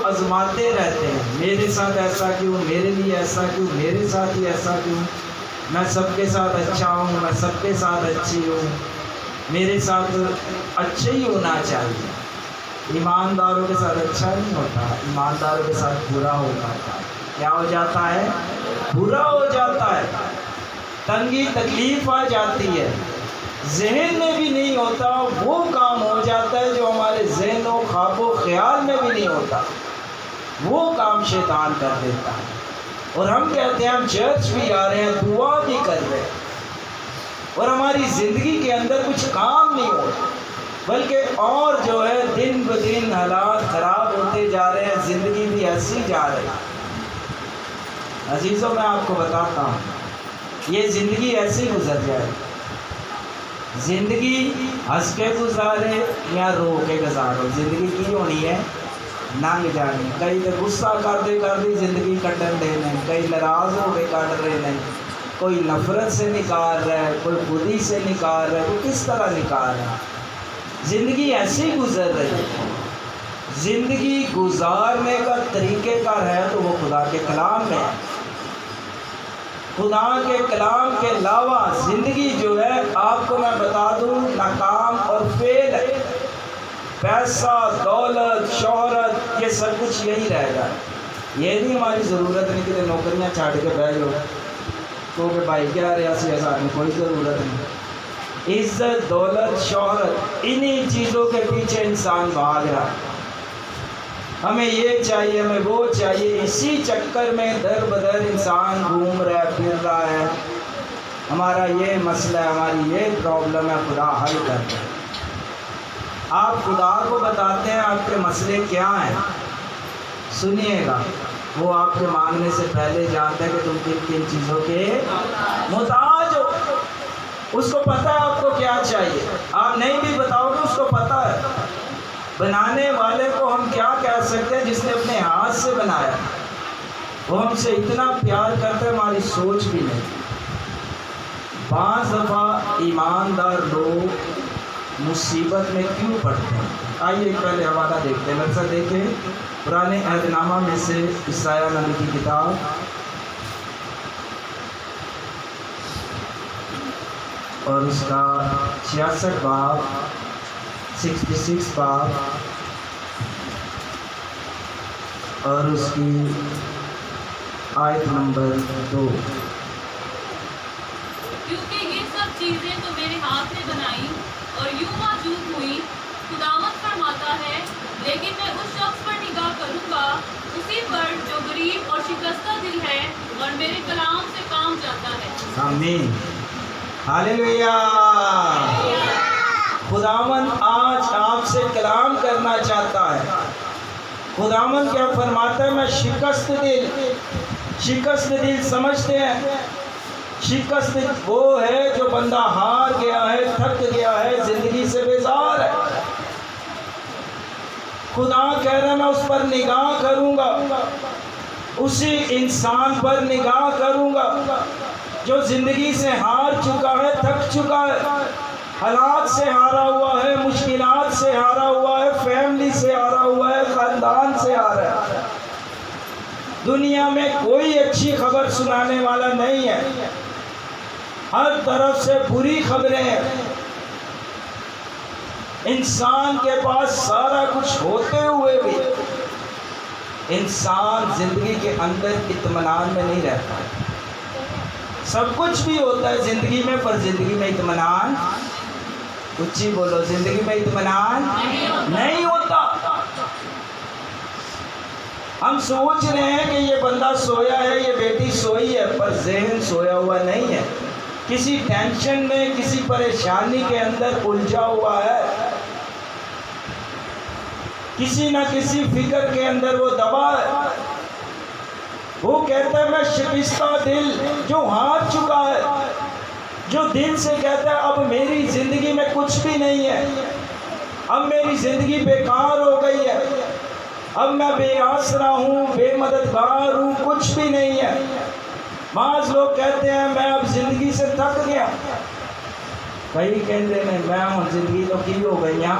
آزماتے رہتے ہیں، میرے ساتھ ایسا کیوں، میرے لیے ایسا کیوں، میرے ساتھ ہی ایسا کیوں، میں سب کے ساتھ اچھا ہوں، میں سب کے ساتھ اچھی ہوں، میرے ساتھ اچھا ہی ہونا چاہیے۔ ایمانداروں کے ساتھ اچھا نہیں ہوتا، ایمانداروں کے ساتھ برا ہو جاتا ہے۔ کیا ہو جاتا ہے؟ برا ہو جاتا ہے، تنگی تکلیف آ جاتی ہے، ذہن میں بھی نہیں ہوتا، وہ کام ہو جاتا ہے جو ہمارے ذہن و خواب و خیال میں بھی نہیں ہوتا، وہ کام شیطان کر دیتا ہے۔ اور ہم کہتے ہیں ہم چرچ بھی آ رہے ہیں، دعا بھی کر رہے ہیں، اور ہماری زندگی کے اندر کچھ کام نہیں ہوتا، بلکہ اور جو ہے دن بدن حالات خراب ہوتے جا رہے ہیں، زندگی بھی ایسی جا رہی ہے۔ عزیزوں میں آپ کو بتاتا ہوں، یہ زندگی ایسی گزر جائے، زندگی ہنس کے گزارے یا رو کے گزارو، زندگی کی ہونی ہے ننگ جانی۔ کئی تو غصہ کرتے کرتے زندگی کٹن دینے، کئی ناراض ہو کے کٹ رہے ہیں، کوئی نفرت سے نکال رہا ہے، کوئی خودی سے نکال رہا ہے، کوئی کس طرح نکال رہا ہے۔ زندگی ایسی گزر رہی ہے۔ زندگی گزارنے کا طریقہ کار ہے تو وہ خدا کے کلام میں ہے۔ خدا کے کلام کے علاوہ زندگی جو ہے آپ کو میں بتا دوں ناکام اور فیل ہے۔ پیسہ، دولت، شہرت، یہ سب کچھ یہی رہ گا۔ یہ نہیں ہماری ضرورت نہیں کہ نوکریاں چھاڑ کے بیٹھ جاؤ تو کہ بھائی کیا ریاسی ہزار میں کوئی ضرورت نہیں۔ عزت، دولت، شہرت، انہی چیزوں کے پیچھے انسان بھاگ رہا ہے۔ ہمیں یہ چاہیے، ہمیں وہ چاہیے، اسی چکر میں در بدر انسان گھوم رہا ہے، پھر رہا ہے۔ ہمارا یہ مسئلہ ہے، ہماری یہ پرابلم ہے، خدا حل کر دے۔ آپ خدا کو بتاتے ہیں آپ کے مسئلے کیا ہیں، سنیے گا، وہ آپ کے مانگنے سے پہلے جانتا ہے کہ تم کن کن چیزوں کے محتاج ہو۔ اس کو پتہ ہے آپ کو کیا چاہیے، آپ نہیں بھی بتاؤ گے اس کو پتہ ہے۔ بنانے والے کو ہم کیا کہہ سکتے ہیں، جس نے اپنے ہاتھ سے بنایا، وہ ہم سے اتنا پیار کرتا ہے ہماری سوچ بھی نہیں۔ بعض دفعہ ایماندار لوگ مصیبت میں کیوں پڑتے ہیں؟ آئیے پہلے حوالہ دیکھتے ہیں، مرسا دیکھیں پرانے عہد نامہ میں سے عیسائیاء نبی کی کتاب اور اس کا 66 باب 66 باب اور اس کی آیت نمبر 2۔ کیونکہ یہ سب چیزیں تو میرے ہاتھ نے بنائی اور یوں موجود ہوئی، خداوند فرماتا ہے، لیکن میں اس شخص پر نگاہ کروں گا، اسی پر جو غریب اور شکستہ دل ہے اور میرے کلام سے کام جاتا ہے۔ آمین، ہاللیلویا۔ خداوند آج آپ سے کلام کرنا چاہتا ہے۔ خداوند کیا فرماتا ہے؟ میں شکست دل سمجھتے ہیں، شکست وہ ہے جو بندہ ہار گیا ہے، تھک گیا ہے، زندگی سے بیزار ہے۔ خدا کہہ رہا ہے میں اس پر نگاہ کروں گا، اسی انسان پر نگاہ کروں گا جو زندگی سے ہار چکا ہے، تھک چکا ہے، حالات سے ہارا ہوا ہے، مشکلات سے ہارا ہوا ہے، فیملی سے ہارا ہوا ہے، خاندان سے ہارا ہے۔ دنیا میں کوئی اچھی خبر سنانے والا نہیں ہے، ہر طرف سے بری خبریں ہیں۔ انسان کے پاس سارا کچھ ہوتے ہوئے بھی انسان زندگی کے اندر اطمینان میں نہیں رہتا۔ سب کچھ بھی ہوتا ہے زندگی میں، پر زندگی میں اطمینان، اچھی بولو، زندگی میں اطمینان نہیں ہوتا۔ ہم سوچ رہے ہیں کہ یہ بندہ سویا ہے، یہ بیٹی سوئی ہے، پر ذہن سویا ہوا نہیں ہے، کسی ٹینشن میں، کسی پریشانی کے اندر الجھا ہوا ہے، کسی نہ کسی فکر کے اندر وہ دبا ہے۔ وہ کہتا ہے میں شکستہ دل جو ہار چکا ہے، جو دل سے کہتا ہے اب میری زندگی میں کچھ بھی نہیں ہے، اب میری زندگی بیکار ہو گئی ہے، اب میں بے آسرا ہوں، بے مددگار ہوں، کچھ بھی نہیں ہے۔ بعض لوگ کہتے ہیں میں اب زندگی سے تھک گیا، کئی کہتے ہیں میں ہوں زندگی تو کی ہو گئی ہاں،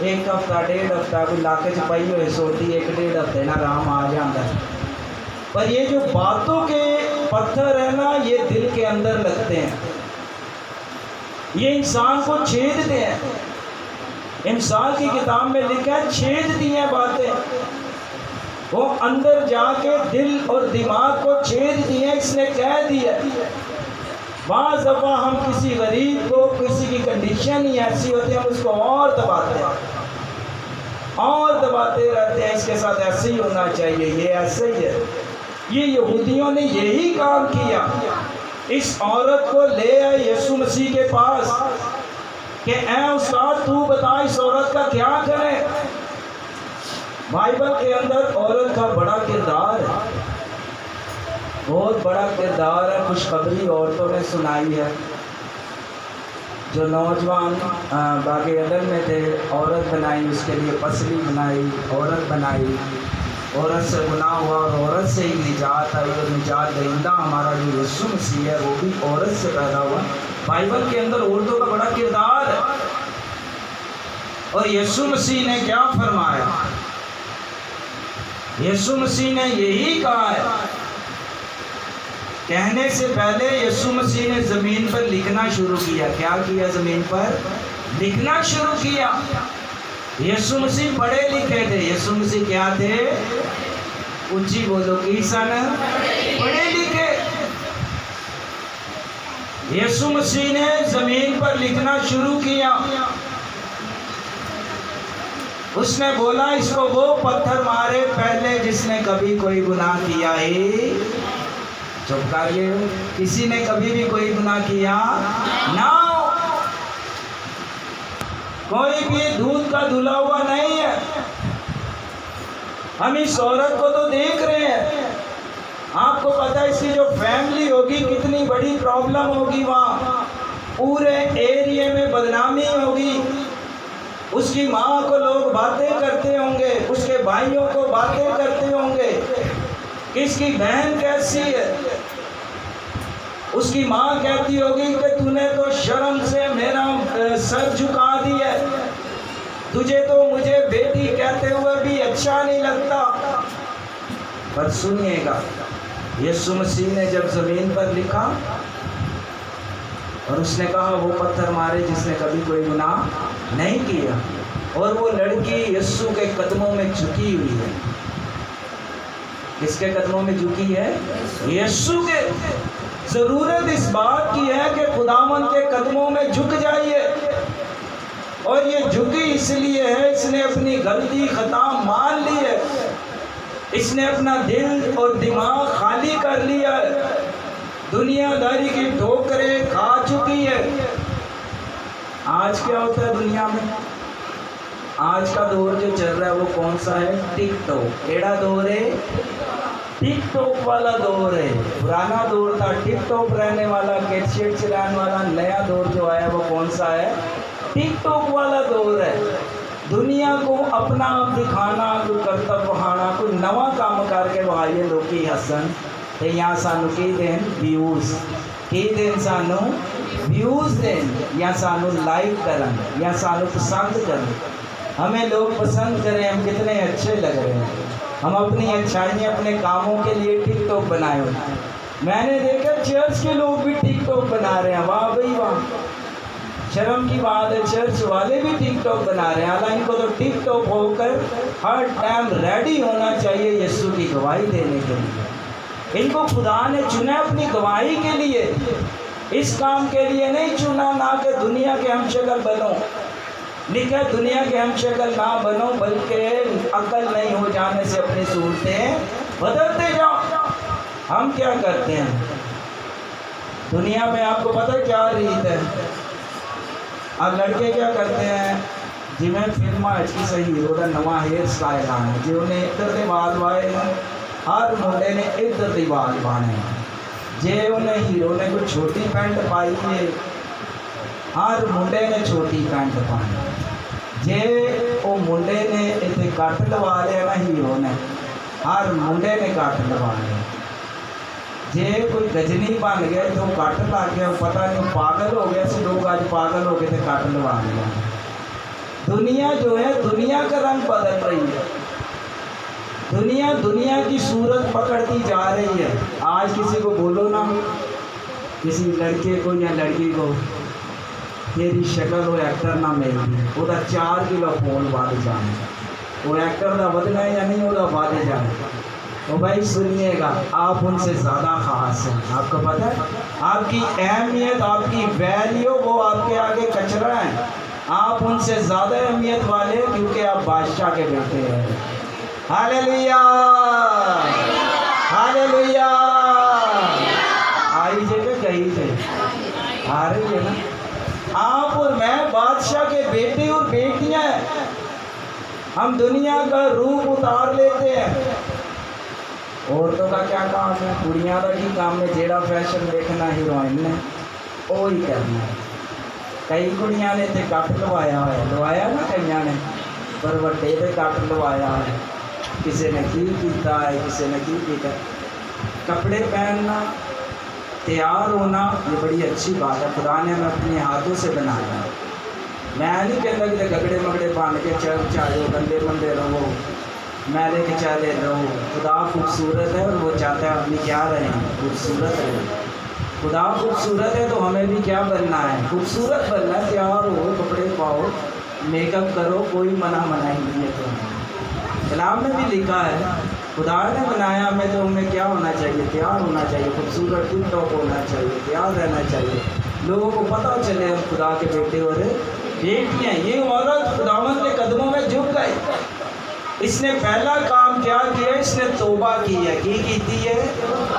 ایک ہفتہ ڈیڑھ ہفتہ کوئی علاقے چ پئی ہوئے سوٹی ایک ڈیڑھ ہفتے نا آرام آ جاتا ہے، پر یہ جو باتوں کے پتھر ہیں نا یہ دل کے اندر لگتے ہیں، یہ انسان کو چھیدتے ہیں۔ انسان کی کتاب میں لکھا ہے چھید دی ہیں باتیں، وہ اندر جا کے دل اور دماغ کو چھید دی ہیں۔ اس نے کہہ دیا بعض دفعہ ہم کسی غریب کو کسی کی کنڈیشن ہی ایسی ہوتی ہے ہم اس کو اور دباتے ہیں اور دباتے رہتے ہیں، اس کے ساتھ ایسے ہی ہونا چاہیے، یہ ایسے ہی ہے۔ یہ یہودیوں نے یہی کام کیا، اس عورت کو لے آئے یسوع مسیح کے پاس کہ اے استاد تو بتا اس عورت کا کیا کریں۔ بائبل کے اندر عورت کا بڑا کردار ہے، بہت بڑا کردار ہے۔ خوشخبری عورتوں نے سنائی ہے، جو نوجوان باغ عدن میں تھے عورت بنائی، اس کے لیے پسلی بنائی، عورت بنائی، عورت سے گناہ ہوا اور عورت سے ہی نجات آئی، اور نجات دہندہ ہمارا جو یسوع مسیح ہے وہ بھی عورت سے پیدا ہوا۔ بائبل کے اندر عورتوں کا بڑا کردار ہے، اور یسوع مسیح نے کیا فرمایا؟ یسوع مسیح نے یہی کہا ہے، کہنے سے پہلے یسوع مسیح نے زمین پر لکھنا شروع کیا۔ کیا کیا؟ زمین پر لکھنا شروع کیا۔ یسوع مسیح پڑھے لکھے تھے۔ یسوع مسیح کیا تھے؟ اونچی بولو، کی سن؟ پڑھے لکھے۔ یسوع مسیح نے زمین پر لکھنا شروع کیا۔ اس نے بولا اس کو وہ پتھر مارے پہلے جس نے کبھی کوئی گناہ کیا ہی۔ چپ کریے، کسی نے کبھی بھی کوئی گناہ کیا نہ ہو، کوئی بھی دودھ کا دھلا ہوا نہیں ہے۔ ہم اس عورت کو تو دیکھ رہے ہیں، آپ کو پتا ہے اس کی جو فیملی ہوگی کتنی بڑی پرابلم ہوگی، وہاں پورے ایریے میں بدنامی ہوگی۔ اس کی ماں کو لوگ باتیں کرتے ہوں گے، اس کے بھائیوں کو باتیں کرتے ہوں گے، اس کی بہن کیسی ہے۔ اس کی ماں کہتی ہوگی کہ تو نے تو شرم سے میرا سر جھکا دیا ہے، تجھے تو مجھے بیٹی کہتے ہوئے بھی اچھا نہیں لگتا۔ پر سنیے گا، یسوع مسیح نے جب زمین پر لکھا اور اس نے کہا وہ پتھر مارے جس نے کبھی کوئی گناہ نہیں کیا، اور وہ لڑکی یسوع کے قدموں میں جھکی ہوئی ہے۔ کس کے قدموں میں جھکی ہے؟ یسوع کے۔ ضرورت اس بات کی ہے کہ خداوند کے قدموں میں جھک جائیے، اور یہ جھکی اس لیے ہے اس نے اپنی غلطی خطا مان لی ہے، اس نے اپنا دل اور دماغ خالی کر لیا ہے، دنیا داری کی ٹھوکریں کھا چکی ہے۔ آج کیا ہوتا ہے دنیا میں؟ آج کا دور جو چل رہا ہے وہ کون سا ہے؟ ٹک ٹاک۔ کیڑا دور ہے؟ ٹک ٹاک والا دور ہے۔ پرانا دور تھا ٹک ٹاک رہنے والا، کیسٹ چلانے والا۔ نیا دور جو آیا وہ کون سا ہے؟ ٹک ٹاک والا دور ہے۔ دنیا کو اپنا آپ دکھانا، کوئی کرتب وہانا، کوئی نواں کام کر کے وہائیے لوکی حسن تے یہاں سانو کی دین ویوز، کی دین سانو ویوز دین، یا سانو لائک کرن، یا سانو پسند کرن، ہمیں لوگ پسند کریں ہم کتنے اچھے لگ رہے ہیں۔ ہم اپنی اچھائیاں اپنے کاموں کے لیے ٹک ٹاک بنائے ہوتے ہیں۔ میں نے دیکھا چرچ کے لوگ بھی ٹک ٹاک بنا رہے ہیں، واہ بھائی واہ، شرم کی بات ہے، چرچ والے بھی ٹک ٹاک بنا رہے ہیں۔ حالانکہ ان کو تو ٹک ٹاک ہو کر ہر ٹائم ریڈی ہونا چاہیے یسوع کی گواہی دینے کے لیے۔ ان کو خدا نے چنا اپنی گواہی کے لیے، اس کام کے لیے نہیں چنا، نہ کہ دنیا کے ہم شکل بنو۔ لکھا دنیا کے ہم شکل نہ بنو، بلکہ عقل نہیں ہو جانے سے اپنی صورتیں بدلتے جاؤ۔ ہم کیا کرتے ہیں دنیا میں؟ آپ کو پتہ ہے کیا ریت ہے؟ اب لڑکے کیا کرتے ہیں جی میں فلما اچھی صحیح ہو نواں ہیئر سٹائل آنا جی انہیں ادھر دے وال وائے ہیں، ہر منڈے نے ادھر دے وال بانے ہیں جی انہیں ہیرو نے کوئی چھوٹی پینٹ پائی ہے، ہر منڈے نے چھوٹی پینٹ پانی جے وہ منڈے نے اتنے کٹ لوا لیا نا، ہیرو نے ہر منڈے نے کٹ لوا لیا۔ جے کوئی گجنی بن گیا تو کٹ لگ گیا، پتہ نہیں پاگل ہو گیا سی، لوگ آج پاگل ہو گئے تھے کٹ لوا لیا۔ دنیا جو ہے دنیا کا رنگ بدل رہی ہے، دنیا کی صورت پکڑتی جا رہی ہے۔ آج کسی کو بولو نا، کسی لڑکے کو یا لڑکی کو تیری شکل وہ ایکٹر نہ ملتی، وہ 4 کلو فون بڑھ جانے، وہ ایکٹر کا بدنا ہے یا نہیں وہ بڑھ جانے۔ تو بھائی سنیے گا، آپ ان سے زیادہ خاص ہیں، آپ کو پتہ ہے آپ کی اہمیت، آپ کی ویلیو وہ آپ کے آگے کچرا ہے، آپ ان سے زیادہ اہمیت والے کیونکہ آپ بادشاہ کے بیٹے ہیں۔ ہاللیلویا ہاللیلویا، آئی جے کہ کہیں جے آ رہی ہے نا؟ آپ اور میں بادشاہ کے بیٹے اور بیٹیاں ہیں، ہم دنیا کا روپ اتار لیتے ہیں۔ عورتوں کا کیا کام ہے؟ کڑیاں کا کی کام ہے؟ جیڑا فیشن دیکھنا ہیروئن نے وہی کرنا ہے۔ کئی کڑیاں نے تے کٹ لوایا ہے، لوایا نا کئیاں نے، پر وڈے تے کٹ لوایا ہے، کسی نے کی کیتا ہے، کسی نے کی کیتا ہے۔ کپڑے پہننا، تیار ہونا یہ بڑی اچھی بات ہے، خدا نے ہمیں اپنے ہاتھوں سے بنایا ہے۔ میں نہیں کہتا کہ گگڑے مگڑے باندھ کے چرچ آئے ہو، گندے بندے رہو، میلے کے چالے رہو۔ خدا خوبصورت ہے اور وہ چاہتا ہے ہم بھی کیا رہیں، خوبصورت رہیں۔ خدا خوبصورت ہے تو ہمیں بھی کیا بننا ہے، خوبصورت بننا ہے۔ تیار ہو، کپڑے پاؤ، میک اپ کرو، کوئی منع نہیں ہے۔ تو کلام میں بھی لکھا ہے خدا نے بنایا ہمیں تو ہمیں کیا ہونا چاہیے، تیار ہونا چاہیے، خوبصورت ٹپ ٹاپ ہونا چاہیے، تیار رہنا چاہیے، لوگوں کو پتہ چلے ہم خدا کے بیٹے اور بیٹیاں۔ یہ عورت خداوند کے قدموں میں جھک گئی، اس نے پہلا کام کیا کیا؟ اس نے توبہ کی ہے۔ کی کیتی ہے؟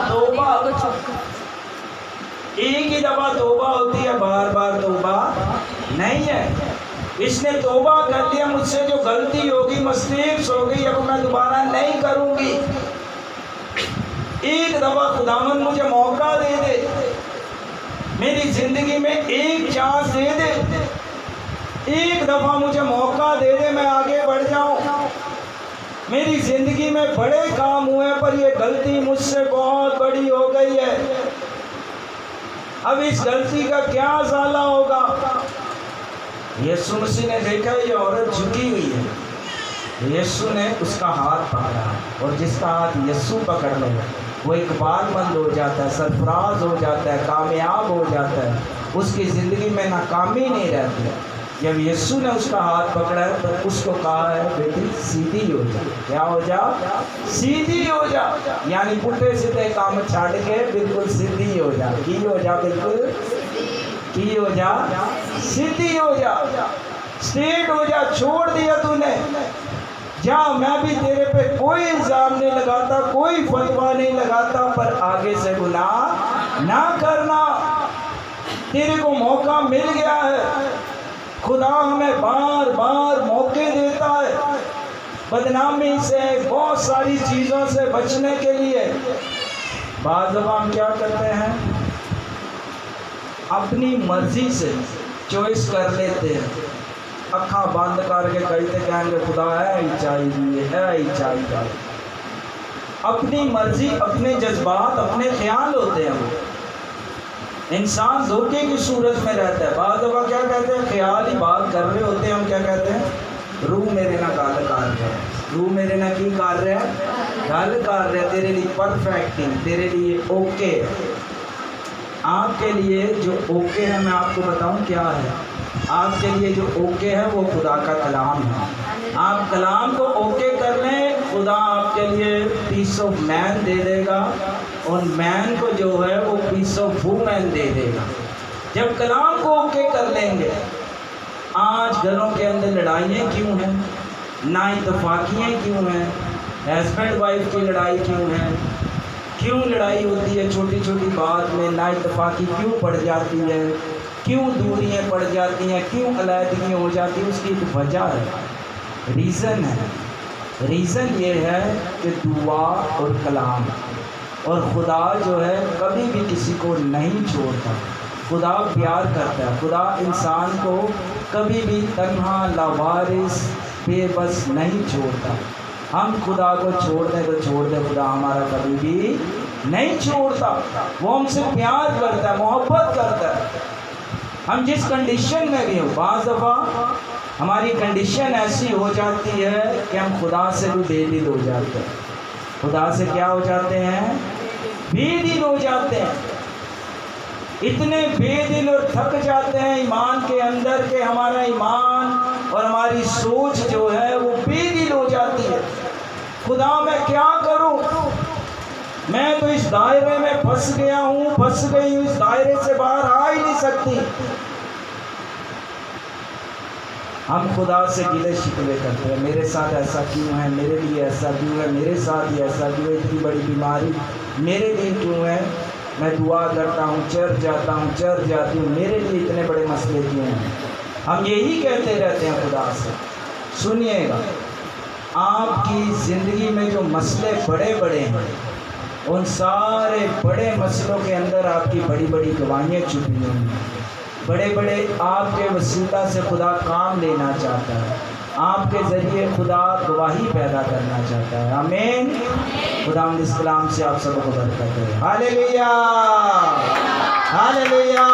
توبہ۔ ایک ہی دفعہ توبہ ہوتی ہے، بار بار توبہ نہیں ہے۔ اس نے توبہ کر لیا، مجھ سے جو غلطی ہوگی، مسٹیکس ہوگی، اب میں دوبارہ نہیں کروں گی۔ ایک دفعہ خداوند مجھے موقع دے دے، میری زندگی میں ایک چانس دے دے، ایک دفعہ مجھے موقع دے دے، میں آگے بڑھ جاؤں۔ میری زندگی میں بڑے کام ہوئے پر یہ غلطی مجھ سے بہت بڑی ہو گئی ہے، اب اس غلطی کا کیا ازالہ ہوگا؟ یسوع مسیح نے دیکھا یہ عورت جھکی ہوئی ہے، یسوع نے اس کا ہاتھ پکڑا، اور جس کا ہاتھ یسوع پکڑ لے وہ اقبال مند ہو جاتا ہے، سرفراز ہو جاتا ہے، کامیاب ہو جاتا ہے، اس کی زندگی میں ناکامی نہیں رہتی ہے۔ جب یسوع نے اس کا ہاتھ پکڑا ہے تو اس کو کہا ہے بیٹی سیدھی ہو جا۔ کیا ہو جا؟ سیدھی ہو جا، یعنی پٹھے سیدھے کام چھاڑ کے بالکل سیدھی ہو جا۔ کی ہو جا؟ بالکل کی ہو جا؟ سیدھی ہو جا، اسٹریٹ ہو جا۔ چھوڑ دیا تو نے، جا، میں بھی تیرے پہ کوئی الزام نہیں لگاتا، کوئی فتویٰ نہیں لگاتا، پر آگے سے گناہ نہ کرنا۔ تیرے کو موقع مل گیا ہے، خدا ہمیں بار بار موقع دیتا ہے بدنامی سے، بہت ساری چیزوں سے بچنے کے لیے۔ بعض دفعہ ہم کیا کرتے ہیں، اپنی مرضی سے چوائس کر لیتے ہیں، اکھاں بند کر کے کہتے کہیں گے خدا ہے ہی چاہیے، ہے ہی چاہیے۔ اپنی مرضی، اپنے جذبات، اپنے خیال ہوتے ہیں، وہ انسان دھوکے کی صورت میں رہتا ہے۔ بعض دفعہ کیا کہتے ہیں، خیال ہی بات کر رہے ہوتے ہیں، ہم کیا کہتے ہیں، روح میرے نہ گل کر رہے ہیں، روح میرے نہ کی کر رہے ہیں، گل کر رہے ہیں، تیرے لیے پرفیکٹ، تیرے لیے اوکے۔ آپ کے لیے جو اوکے ہے میں آپ کو بتاؤں کیا ہے، آپ کے لیے جو اوکے ہے وہ خدا کا کلام ہے۔ آپ کلام کو اوکے کر لیں، خدا آپ کے لیے پیس آف مین دے دے گا، اور مین کو جو ہے وہ پیس آف وومن دے دے گا جب کلام کو اوکے کر لیں گے۔ آج گھروں کے اندر لڑائیاں کیوں ہیں، نا اتفاقیاں کیوں ہیں، ہسبینڈ وائف کی لڑائی کیوں ہے، کیوں لڑائی ہوتی ہے چھوٹی چھوٹی بات میں، نا اتفاقی کیوں پڑ جاتی ہے، کیوں دوریاں پڑ جاتی ہیں، کیوں علیحدگیاں ہو جاتی ہیں؟ اس کی ایک وجہ ہے، ریزن ہے۔ ریزن یہ ہے کہ دعا اور کلام، اور خدا جو ہے کبھی بھی کسی کو نہیں چھوڑتا، خدا پیار کرتا ہے، خدا انسان کو کبھی بھی تنہا، لاوارث، بے بس نہیں چھوڑتا۔ ہم خدا کو چھوڑ دیں تو چھوڑ دیں، خدا ہمارا کبھی بھی نہیں چھوڑتا، وہ ہم سے پیار کرتا ہے، محبت کرتا ہے، ہم جس کنڈیشن میں بھی ہوں۔ بعض دفعہ ہماری کنڈیشن ایسی ہو جاتی ہے کہ ہم خدا سے بھی بے دل ہو جاتے ہیں. خدا سے کیا ہو جاتے ہیں؟ بے دل ہو جاتے ہیں. اتنے بے دل اور تھک جاتے ہیں ایمان کے اندر کہ ہمارا ایمان اور ہماری سوچ جو ہے وہ بے دل ہو جاتی ہے. خدا میں کیا کروں؟ میں تو اس دائرے میں پھنس گیا ہوں، پھنس گئی ہوں، اس دائرے سے باہر آ ہی نہیں سکتی. ہم خدا سے گلے شکوے کرتے ہیں، میرے ساتھ ایسا کیوں ہے، میرے لیے ایسا کیوں ہے، میرے ساتھ یہ ایسا کیوں ہے، اتنی بڑی بیماری میرے لیے کیوں ہے، میں دعا کرتا ہوں، چرچ جاتا ہوں، چرچ جاتی ہوں، میرے لیے اتنے بڑے مسئلے کیوں ہیں. ہم یہی کہتے رہتے ہیں خدا سے. سنیے گا، آپ کی زندگی میں جو مسئلے بڑے بڑے ہیں، ان سارے بڑے مسئلوں کے اندر آپ کی بڑی بڑی گواہیاں چھپی ہوئی ہیں. بڑے بڑے آپ کے وسیلہ سے خدا کام لینا چاہتا ہے، آپ کے ذریعے خدا گواہی پیدا کرنا چاہتا ہے. آمین. خدا اس کلام سے آپ سب کو برکت دے. ہاللیلویا، ہاللیلویا.